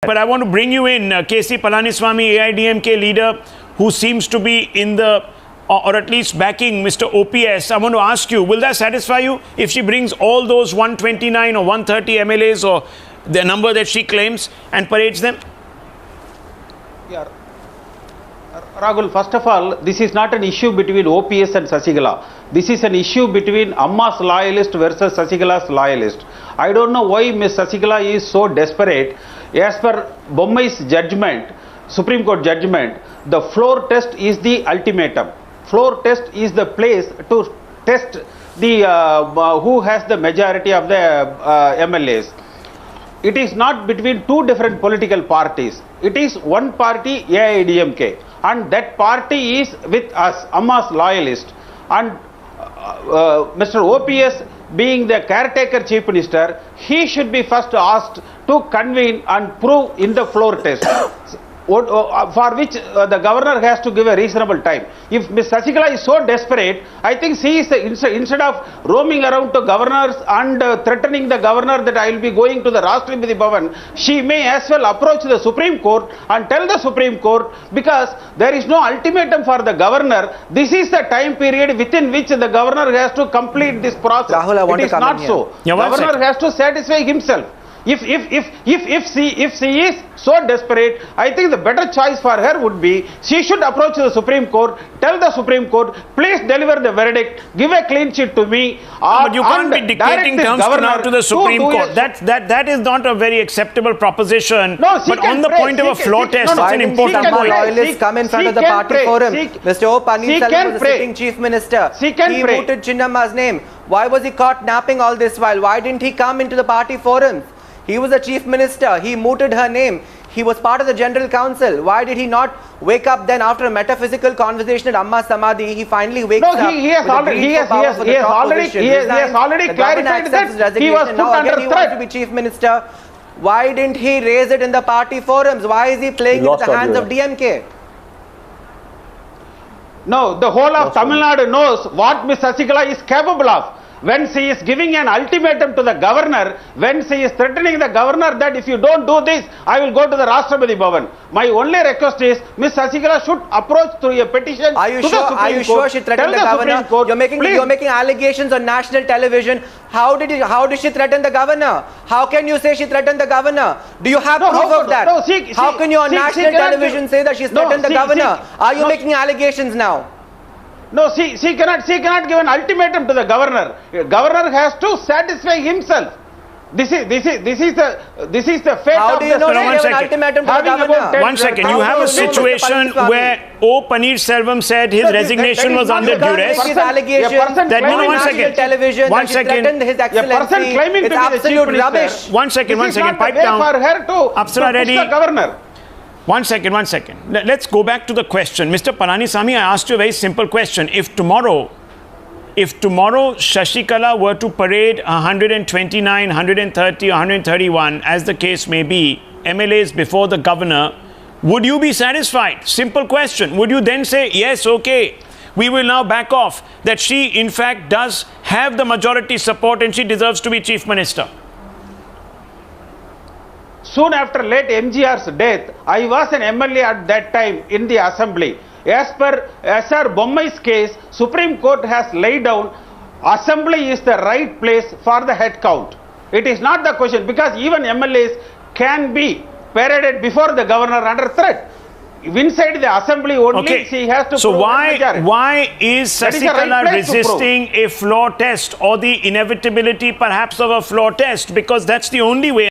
But I want to bring you in, K.C. Palaniswamy, AIDMK leader, who seems to be in the, or at least backing Mr. OPS. I want to ask you, will that satisfy you if she brings all those 129 or 130 MLAs or the number that she claims and parades them? Yeah. Rahul, first of all, this is not an issue between OPS and Sasigala. This is an issue between Amma's loyalist versus Sasigala's loyalist. I don't know why Ms. Sasigala is so desperate. As per Bommai's judgment, Supreme Court judgment, the floor test is the ultimatum. Floor test is the place to test the who has the majority of the MLAs. It is not between two different political parties. It is one party, AIDMK, and that party is with us, Amma's loyalist. And Mr. OPS, being the caretaker chief minister, he should be first asked to convene and prove in the floor test, for which the governor has to give a reasonable time. If Ms. Sasigala is so desperate, I think she is, instead of roaming around to governors and threatening the governor that I will be going to the Rashtrapati Bhavan, she may as well approach the Supreme Court and tell the Supreme Court, because there is no ultimatum for the governor. This is the time period within which the governor has to complete this process. Rahul, it is not so. The governor has to satisfy himself. If she is so desperate, I think the better choice for her would be she should approach the Supreme Court, tell the Supreme Court, please deliver the verdict, give a clean sheet to me. But you can't be dictating terms now to the Supreme Court. That is not a very acceptable proposition. No, but on the point of a floor test, it's an important point. Loyalists come in front of the party forum. Mr. O. Pannirselvam was the sitting chief minister. He mooted Chinnamma's name. Why was he caught napping all this while? Why didn't he come into the party forums? He was a chief minister. He mooted her name. He was part of the general council. Why did he not wake up then after a metaphysical conversation at Amma Samadhi? He finally wakes up. No, he has already clarified that he was put under threat. He wants to be chief minister. Why didn't he raise it in the party forums? Why is he playing into the hands of DMK? No, the whole of Tamil Nadu knows what Ms. Sasigala is capable of. When she is giving an ultimatum to the governor, when she is threatening the governor that if you don't do this, I will go to the Rashtrapati Bhavan. My only request is Ms. Sasigala should approach through a petition to the Supreme Court. Are you sure she threatened the governor? You're making allegations on national television. How did she threaten the governor? How can you say she threatened the governor? Do you have proof of that? How can you on national television say that she's threatened the governor? Are you making allegations now? No, she cannot give an ultimatum to the governor. Governor has to satisfy himself. This is the fate How of do you know an ultimatum to the governor? 1 second. You have a situation where O. Pannirselvam said his resignation was under duress. One second. 1 second. His excellency. It's absolute rubbish. 1 second. Pipe down. For her to Apsara Reddy. the governor. 1 second. Let's go back to the question. Mr. Palaniswamy, I asked you a very simple question. If tomorrow Shashikala were to parade 129, 130, 131, as the case may be, MLAs before the governor, would you be satisfied? Simple question. Would you then say, yes, okay, we will now back off, that she in fact does have the majority support and she deserves to be chief minister? Soon after late MGR's death, I was an MLA at that time in the assembly. As per Sir Bommai's case, Supreme Court has laid down assembly is the right place for the head count. It is not the question, because even MLAs can be paraded before the governor under threat. Inside the assembly only, she has to. So why is Sasigala resisting a floor test or the inevitability perhaps of a floor test? Because that's the only way.